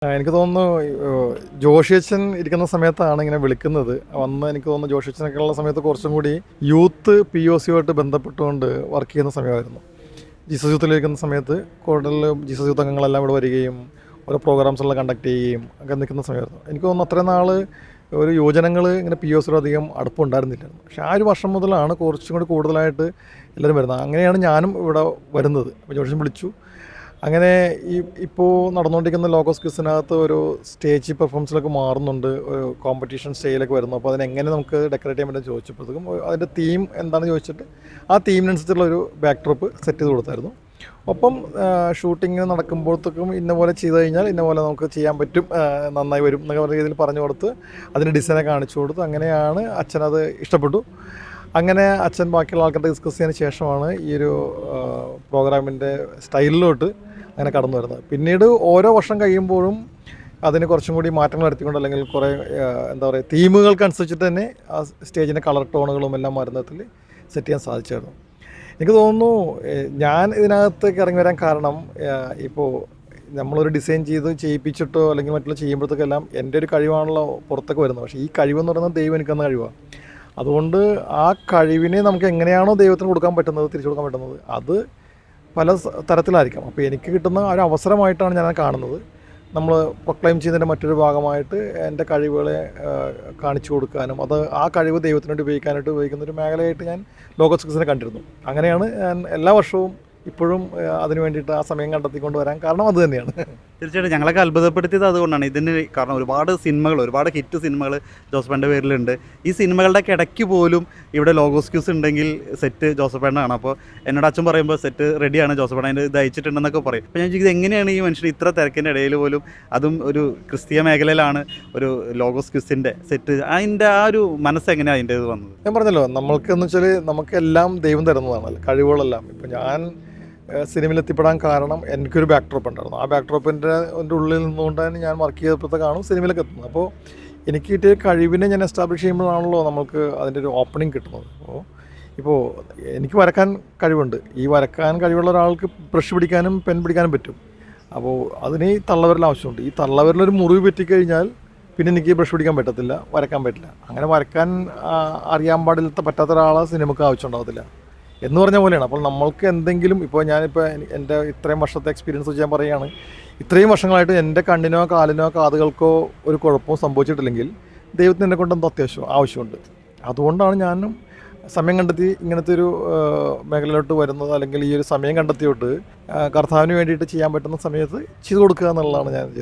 എനിക്ക് തോന്നുന്നു ജോഷിയച്ചൻ ഇരിക്കുന്ന സമയത്താണ് ഇങ്ങനെ വിളിക്കുന്നത്. വന്ന് എനിക്ക് തോന്നുന്നു ജോഷിയച്ചനൊക്കെ ഉള്ള സമയത്ത് കുറച്ചും കൂടി യൂത്ത് POC ബന്ധപ്പെട്ടുകൊണ്ട് വർക്ക് ചെയ്യുന്ന സമയമായിരുന്നു. ജീസസ് യൂത്തിലിരിക്കുന്ന സമയത്ത് കൂടുതൽ ജീസസ് യൂത്ത് അംഗങ്ങളെല്ലാം ഇവിടെ വരികയും ഓരോ പ്രോഗ്രാംസെല്ലാം കണ്ടക്ട് ചെയ്യുകയും ഒക്കെ നിൽക്കുന്ന സമയമായിരുന്നു. എനിക്ക് തോന്നുന്നു അത്രയും നാൾ ഒരു യുവജനങ്ങൾ ഇങ്ങനെ POC അധികം അടുപ്പമുണ്ടായിരുന്നില്ലായിരുന്നു. പക്ഷേ ആ ഒരു വർഷം മുതലാണ് കുറച്ചും കൂടി കൂടുതലായിട്ട് എല്ലാവരും വരുന്നത്. അങ്ങനെയാണ് ഞാനും ഇവിടെ വരുന്നത്. അപ്പോൾ ജോഷിയൻ വിളിച്ചു. അങ്ങനെ ഇപ്പോൾ നടന്നുകൊണ്ടിരിക്കുന്ന ലോഗോസ് ക്വിസിനകത്ത് ഒരു സ്റ്റേജ് പെർഫോമൻസിലൊക്കെ മാറുന്നുണ്ട്, ഒരു കോമ്പറ്റീഷൻ സ്റ്റേജിലൊക്കെ വരുന്നു. അപ്പോൾ അതിനെങ്ങനെ നമുക്ക് ഡെക്കറേറ്റ് ചെയ്യാൻ പറ്റും ചോദിച്ചപ്പോഴത്തേക്കും അതിൻ്റെ തീം എന്താണെന്ന് ചോദിച്ചിട്ട് ആ തീമിനനുസരിച്ചുള്ള ഒരു ബാക്ക് ഡ്രോപ്പ് സെറ്റ് ചെയ്ത് കൊടുത്തായിരുന്നു. ഒപ്പം ഷൂട്ടിങ് നടക്കുമ്പോഴത്തേക്കും ഇന്ന പോലെ ചെയ്ത് കഴിഞ്ഞാൽ ഇന്ന പോലെ നമുക്ക് ചെയ്യാൻ പറ്റും, നന്നായി വരും എന്നൊക്കെ പറഞ്ഞ രീതിയിൽ പറഞ്ഞു കൊടുത്ത് അതിന് ഡിസൈനെ കാണിച്ചു കൊടുത്ത് അങ്ങനെയാണ് അച്ഛനത് ഇഷ്ടപ്പെട്ടു. അങ്ങനെ അച്ഛൻ ബാക്കിയുള്ള ആൾക്കാരുടെ ഡിസ്കസ് ചെയ്തതിന് ശേഷമാണ് ഈ ഒരു പ്രോഗ്രാമിൻ്റെ സ്റ്റൈലിലോട്ട് അങ്ങനെ കടന്നു വരുന്നത്. പിന്നീട് ഓരോ വർഷം കഴിയുമ്പോഴും അതിന് കുറച്ചും കൂടി മാറ്റങ്ങൾ വരുത്തിക്കൊണ്ട് അല്ലെങ്കിൽ കുറേ എന്താ പറയുക തീമുകൾക്കനുസരിച്ചിട്ട് തന്നെ ആ സ്റ്റേജിൻ്റെ കളർ ടോണുകളും എല്ലാം മരുന്നത്തിൽ സെറ്റ് ചെയ്യാൻ സാധിച്ചായിരുന്നു. എനിക്ക് തോന്നുന്നു ഞാൻ ഇതിനകത്തേക്ക് ഇറങ്ങി വരാൻ കാരണം ഇപ്പോൾ നമ്മളൊരു ഡിസൈൻ ചെയ്യിപ്പിച്ചിട്ടോ അല്ലെങ്കിൽ മറ്റുള്ള ചെയ്യുമ്പോഴത്തേക്കെല്ലാം എൻ്റെ ഒരു കഴിവാണല്ലോ പുറത്തൊക്കെ വരുന്നത്. പക്ഷേ ഈ കഴിവെന്ന് പറയുന്നത് ദൈവം എനിക്കെന്ന കഴിവാണ്. അതുകൊണ്ട് ആ കഴിവിനെ നമുക്ക് എങ്ങനെയാണോ ദൈവത്തിന് കൊടുക്കാൻ പറ്റുന്നത്, തിരിച്ചു കൊടുക്കാൻ പറ്റുന്നത്, അത് പല തരത്തിലായിരിക്കാം. അപ്പോൾ എനിക്ക് കിട്ടുന്ന ഒരു അവസരമായിട്ടാണ് ഞാൻ കാണുന്നത്. നമ്മൾ പ്രൊക്ലെയിം ചെയ്യുന്നതിൻ്റെ മറ്റൊരു ഭാഗമായിട്ട് എൻ്റെ കഴിവുകളെ കാണിച്ചു കൊടുക്കാനും അത് ആ കഴിവ് ദൈവത്തിന് വേണ്ടി ഉപയോഗിക്കുന്ന ഒരു മേഖലയായിട്ട് ഞാൻ ലോഗോസ് ക്വിസിനെ കണ്ടിരുന്നു. അങ്ങനെയാണ് ഞാൻ എല്ലാ വർഷവും ഇപ്പോഴും അതിന് വേണ്ടിയിട്ട് ആ സമയം കണ്ടെത്തിക്കൊണ്ട് വരാൻ കാരണം അത് തന്നെയാണ്. തീർച്ചയായിട്ടും ഞങ്ങളൊക്കെ അത്ഭുതപ്പെടുത്തിയത് അതുകൊണ്ടാണ്. ഇതിന് കാരണം ഒരുപാട് ഹിറ്റ് സിനിമകൾ ജോസഫേൻ്റെ പേരിലുണ്ട്. ഈ സിനിമകളുടെ ഇടയ്ക്ക് പോലും ഇവിടെ ലോഗോസ് ക്യൂസ് ഉണ്ടെങ്കിൽ സെറ്റ് ജോസഫേണ്ണാണ്. അപ്പോൾ എന്നോട് അച്ഛൻ പറയുമ്പോൾ സെറ്റ് റെഡിയാണ്, ജോസഫേണ്ണ അതിൻ്റെ ഇത് അയച്ചിട്ടുണ്ടെന്നൊക്കെ പറയും. അപ്പോൾ ഞാൻ ചോദിക്കുന്നത് എങ്ങനെയാണ് ഈ മനുഷ്യർ ഇത്ര തിരക്കിൻ്റെ ഇടയിൽ പോലും, അതും ഒരു ക്രിസ്തീയ മേഖലയിലാണ് ഒരു ലോഗോസ് ക്യൂസിൻ്റെ സെറ്റ്, അതിൻ്റെ ആ ഒരു മനസ്സെങ്ങനെയാണ് അതിൻ്റെ ഇത് വന്നത്? ഞാൻ പറഞ്ഞല്ലോ, നമ്മൾക്കെന്ന് വെച്ചാൽ നമുക്കെല്ലാം ദൈവം തരുന്നതാണല്ലോ കഴിവുകളെല്ലാം. ഇപ്പോൾ ഞാൻ സിനിമയിൽ എത്തിപ്പെടാൻ കാരണം എനിക്കൊരു ബാക്ക് ഡ്രോപ്പ് ഉണ്ടായിരുന്നു. ആ ബാക്ക് ഡ്രോപ്പിൻ്റെ ഉള്ളിൽ നിന്നുകൊണ്ടാണ് ഞാൻ വർക്ക് ചെയ്തപ്പോഴത്തേക്കാണ് സിനിമയിലേക്ക് എത്തുന്നത്. അപ്പോൾ എനിക്ക് കിട്ടിയ കഴിവിനെ ഞാൻ എസ്റ്റാബ്ലിഷ് ചെയ്യുമ്പോഴാണല്ലോ നമുക്ക് അതിൻ്റെ ഒരു ഓപ്പണിങ് കിട്ടുന്നത്. ഇപ്പോൾ എനിക്ക് വരക്കാൻ കഴിവുണ്ട്. ഈ വരക്കാൻ കഴിവുള്ള ഒരാൾക്ക് ബ്രഷ് പിടിക്കാനും പെൻ പിടിക്കാനും പറ്റും. അപ്പോൾ അതിന് ഈ തള്ളവിരൽ ആവശ്യമുണ്ട്. ഈ തള്ളവിരലൊരു മുറിവ് പറ്റിക്കഴിഞ്ഞാൽ പിന്നെ എനിക്ക് ബ്രഷ് പിടിക്കാൻ പറ്റത്തില്ല, വരക്കാൻ പറ്റില്ല. അങ്ങനെ വരക്കാൻ അറിയാൻ പറ്റാത്ത ഒരാളെ സിനിമക്ക് ആവശ്യമുണ്ടാകത്തില്ല എന്ന് പറഞ്ഞ പോലെയാണ്. അപ്പോൾ നമ്മൾക്ക് എന്തെങ്കിലും ഇപ്പോൾ ഞാനിപ്പോൾ എൻ്റെ ഇത്രയും വർഷത്തെ എക്സ്പീരിയൻസ് വെച്ച് ഞാൻ പറയുകയാണ്, ഇത്രയും വർഷങ്ങളായിട്ട് എൻ്റെ കണ്ണിനോ കാലിനോ കാതുകൾക്കോ ഒരു കുഴപ്പവും സംഭവിച്ചിട്ടില്ലെങ്കിൽ ദൈവത്തിന് എന്നെ കൊണ്ട് എന്തോ ആവശ്യമുണ്ട്. അതുകൊണ്ടാണ് ഞാനും സമയം കണ്ടെത്തി ഇങ്ങനത്തെ ഒരു മേഖലയിലോട്ട് വരുന്നത്, അല്ലെങ്കിൽ ഈ ഒരു സമയം കണ്ടെത്തിയോട്ട് കർത്താവിന് വേണ്ടിയിട്ട് ചെയ്യാൻ പറ്റുന്ന സമയത്ത് ചെയ്തു കൊടുക്കുക എന്നുള്ളതാണ് ഞാൻ ചെയ്തത്.